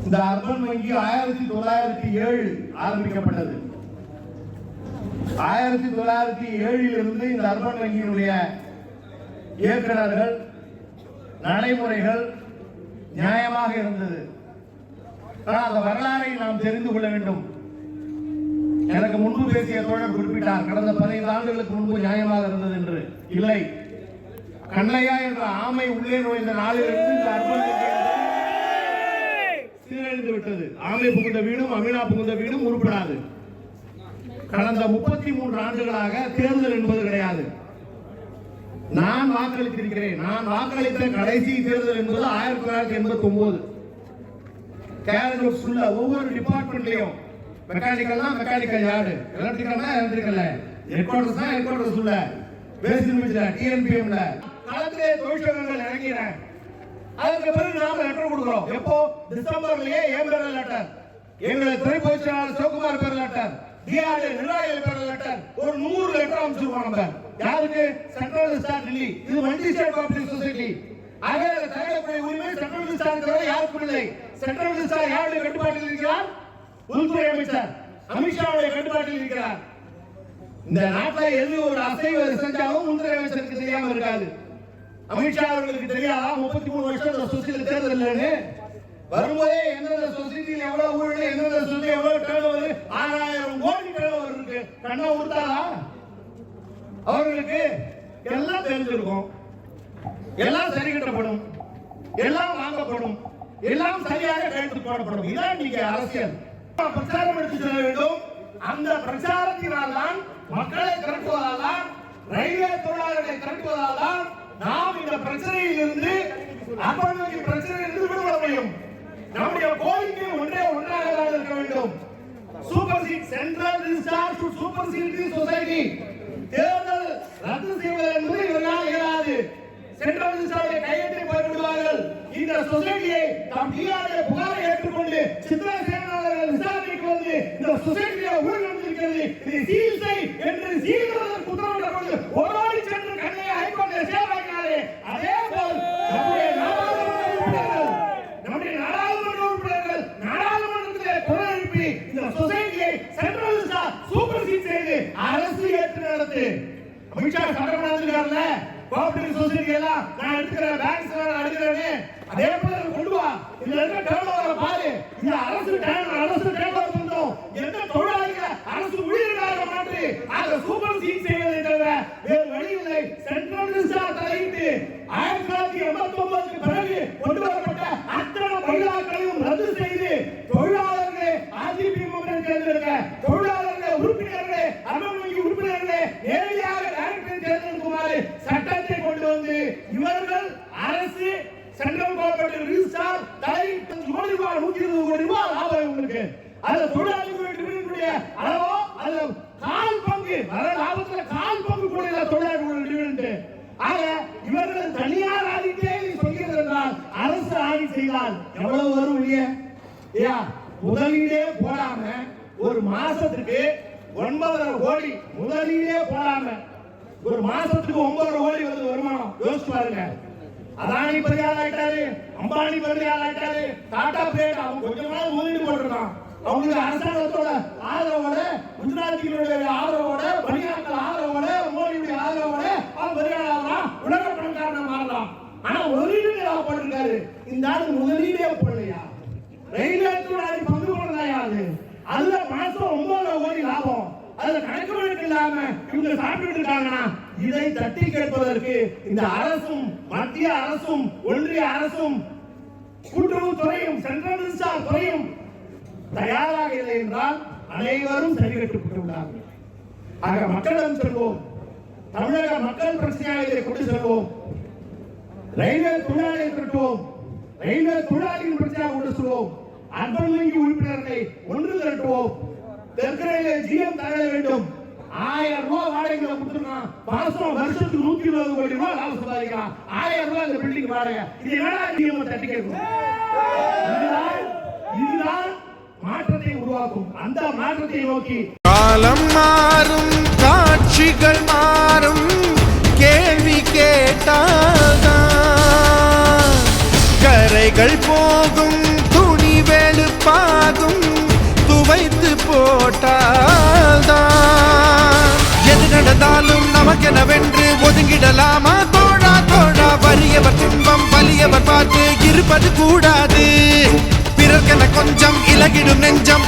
இந்த அர்பன் வங்கி 1907 ஆரம்பிக்கப்பட்டது. 1907 இருந்து இந்த அர்பன் வங்கியினுடைய இயக்குநர்கள் நடைமுறைகள் நியாயமாக இருந்தது. ஆனால் அந்த வரலாறை நாம் தெரிந்து கொள்ள வேண்டும். எனக்கு முன்பு பேசிய தோழர் குறிப்பிட்டார், கடந்த 15 ஆண்டுகளுக்கு முன்பு நியாயமாக இருந்தது என்று. இல்லை, கண்ணையா என்ற ஆமை உள்ளே நுழைந்த நாளிலிருந்து இந்த அர்பன் சீரழிந்து விட்டது. ஆமை புகுந்த வீடும் அமீனா புகுந்த வீடும் உருப்படாது. கடந்த 33 ஆண்டுகளாக தேர்தல் என்பது கிடையாது. நான் வாக்களித்திருக்கிறேன். நான் வாக்களித்த கடைசி தேர்தல் என்பது 1989. கேரள ஒவ்வொரு டிபார்ட்மெண்ட்லயும் மெக்கானிக்கல்னா மெக்கானிக்கல் யார்டு, எலக்ட்ரிக்கல்னா எலக்ட்ரிக்கல், ஹெட்குவார்டர்ஸ்னா ஹெட்குவார்டர்ஸ் உள்ள, பேசிக் மிஷின்ல, டிஎன்பிஎம்ல களத்திலே தொழிற்சங்கங்கள் இறங்கிறேன். அதுக்கு பிறகு நாம லெட்டர் கொடுக்கிறோம். எப்போ? டிசம்பர்லயே என் பேர்ல லெட்டர், எங்களை துறை பொதுச்செயலாளர் சிவகுமார் பேர்ல லெட்டர், டிஆர்ஏ நிர்வாகிகள் பேர்ல லெட்டர், ஒரு 100 லெட்டர் அனுப்பிச்சிருக்கோம். நம்ம யாருக்கு? Central resort Delhi. இது மல்டி ஸ்டேட் கோஆபரேட்டிவ் சொசைட்டி. ஆக தலைவருடைய உரிமை சென்ட்ரல் ரிசார்ட் யாருக்கும் இல்லை. சென்ட்ரல் ரிசார்ட் யாருடைய கட்டுப்பாட்டில் இருக்கிறார்? உள்துறை அமைச்சர் அமித்ஷாவுடைய கட்டுப்பாட்டில் இருக்கிறார். இந்த நாட்டில் எது ஒரு அசைவு செஞ்சாலும் உள்துறை அமைச்சருக்கு தெரியாம இருக்காது. அமித்ஷா அவர்களுக்கு தெரியாதா 33 வருஷம் சொசைட்டி தேர்தல் வரும்போதே எந்தெந்த சொசைட்டியில் எவ்வளவு ஊழல், எந்தெந்த சொசைட்டி எவ்வளவு டர்னோவர், 6000 கோடி டர்னோவர் இருக்கு. கண்ணா உறுத்தாதா அவர்களுக்கு? எல்லாம் தெரிஞ்சிருக்கும். எல்லாம் சரி கட்டப்படும், எல்லாம் வாங்கப்படும், எல்லாம் சரியாக கையெழுத்து போடப்படும். இதான் நீங்க அரசியல். பிரச்சாரம் எடுத்து செல்ல வேண்டும். அந்த பிரச்சாரத்தினால் தான் மக்களை திரட்டுவதால் தான், ரயில்வே தொழிலாளர்களை திரட்டுவதால் தான் நாம் இந்த பிரச்சனையில் இருந்து அர்பன் வங்கி பிரச்சனையிலிருந்து விடுபட முடியும். நம்முடைய கோரிக்கை ஒன்றாக இருக்க வேண்டும். Super seat central resort super seat society தேர்தல் ரத்து செய்வது என்பது இவர்களால் இயலாது. சென்ட்ரல் ரிசார்ட்டை கையெழுத்தை போட்டு விடுவார்கள். இந்த சொசைட்டியை தாம் டிஆர்ஏ புகாரை ஏற்றுக்கொண்டு சித்ரா சேனாளர்கள் விசாரணைக்கு வந்து இந்த சொசைட்டியை ஊழல் நடந்திருக்கிறது, இதை சீல் செய் என்று சீல்வதற்கு உத்தரவிடப்பட்டு ஓடோடி சென்று கண்ணையை ஹைகோர்ட்டில் சேர்வாக்கினாரே, அதே போல் நம்முடைய நாடாளுமன்ற உறுப்பினர்கள் நாடாளுமன்றத்திலே குரல் எழுப்பி இந்த சொசைட்டியை சென்ட்ரல் ரிசார்ட் சூப்பர் சீட் செய்து அரசு ஏற்று நடத்து. அமித்ஷா சட்டமன்றத்தில் கோஆபரேட்டிவ் சொசைட்டி எல்லாம் நான் எடுக்கிறேன், பேங்க்ஸ் நான் எடுக்கிறேன், அதே போல கொண்டு வா. இதுல இருக்க டர்னோவர் பாரு. இந்த அரசு டர்னோவர் பண்றோம். எந்த தொழிலாளிகளை அரசு ஊழியர்களாக மாற்றி அதை சூப்பர் சீட் செய்வதை தவிர வேறு வழி இல்லை. சென்ட்ரல் ரிசார்ட் தலையிட்டு 1989 பிறகு கொண்டு வரப்பட்ட அத்தனை தொழிலாளர்களையும் ரத்து செய்து தொழிலாளர்களே அதிமுக தேர்ந்தெடுக்க, தொழிலாளர்களே உறுப்பினர்களே அர்பன் வங்கி உறுப்பினர்களே நேரடியாக டைரக்டர் தேர்ந்தெடுக்குமாறு சட்டத்தை கொண்டு வந்து இவர்கள் அரசு சென்ட்ரல் கோஆபரேட்டிவ் ரிசார்ட் தலையிட்டு 120 கோடி ரூபாய் லாபம் உங்களுக்கு. அது தொழிலாளர்களுடைய அளவோ அது கால் பங்கு, வர லாபத்துல கால் பங்கு கூட இல்ல தொழிலாளர்களுடைய. ஆக இவர்கள் தனியார் ஆடிட்டே சொல்கிறது என்றால் அரசு ஆடிட் செய்தால் எவ்வளவு வரும் இல்லையா? முதலீடே போடாம ஒரு மாசத்துக்கு 9.5 கோடி முதலீடே போடாம ஒரு மாசத்துக்கு 9.5 கோடி வருது வருமானம். யோசிச்சு பாருங்க. அதானி பெரியாள் ஆயிட்டாரு, அம்பானி பெரியாள் ஆயிட்டாரு, டாடா பிளேட் அவங்க கொஞ்சமா முதலீடு போட்டிருக்கான். அவங்களுக்கு அரசாங்கத்தோட ஆதரவோட, குஜராத்திகளுடைய ஆதரவோட, பணியாளர்கள் ஆதரவோட, மோடியுடைய ஆதரவோட அவங்க பெரியாள் ஆகலாம், உலக பணக்காரனா மாறலாம். ஆனா முதலீடு போட்டிருக்காரு. இந்த ஆளு முதலீடே போடலையா? ரயில்வே தொழிலாளி பங்கு போடுறதா? அதுல மாசம் 9.5 கோடி லாபம். அதுல கணக்கு வழக்கு இல்லாம இவங்க சாப்பிட்டு இருக்காங்கன்னா இதை தட்டி கேட்பதற்கு இந்த அரசும் மத்திய அரசும் ஒன்றிய அரசும் கூட்டுறவுத்துறையும் சென்ட்ரல் ரிசர்வ் துறையும் தயாராக இல்லை என்றால் அனைவரும் சரிகட்டுப்பட்டு உள்ளார்கள். ஆக மக்களிடம் செல்வோம். தமிழக மக்கள் பிரச்சனையாக இதை கொண்டு செல்வோம். ரயில்வே தொழிலாளியை திரட்டுவோம். ரயில்வே தொழிலாளியின் பிரச்சனையாக கொண்டு செல்வோம். அர்பன் வங்கி உறுப்பினர்களை ஒன்று திரட்டுவோம். தெற்கரையிலே ஜிஎம் தர வேண்டும். 1000 ரூபாய் வாடகைகளை கொடுத்துருக்கான். வருஷத்துக்கு 120 கோடி ரூபாய் லாபம் சம்பாதிக்கிறான். 1000 ரூபாய் இந்த பில்டிங் வாடகை. இது என்னடா ஜிஎம் தட்டி கேட்கும்? இதுதான் மாற்றத்தை உருவாக்கும். அந்த மாற்றத்தை நோக்கி காலம் மாறும், காட்சிகள் மாறும், கேள்வி கேட்டால்தான் கரைகள் போகும், துணிவேலு ஆகும் துவைத்து போட்டால்தான். எது நடந்தாலும் நமக்கெனவென்று ஒதுங்கிடலாமா தோழா தோழா? வறியவர் துன்பம் வலியவர் பார்த்து இருப்பது கூடாது. பிறர்க்கென கொஞ்சம் இலகிடும் நெஞ்சம்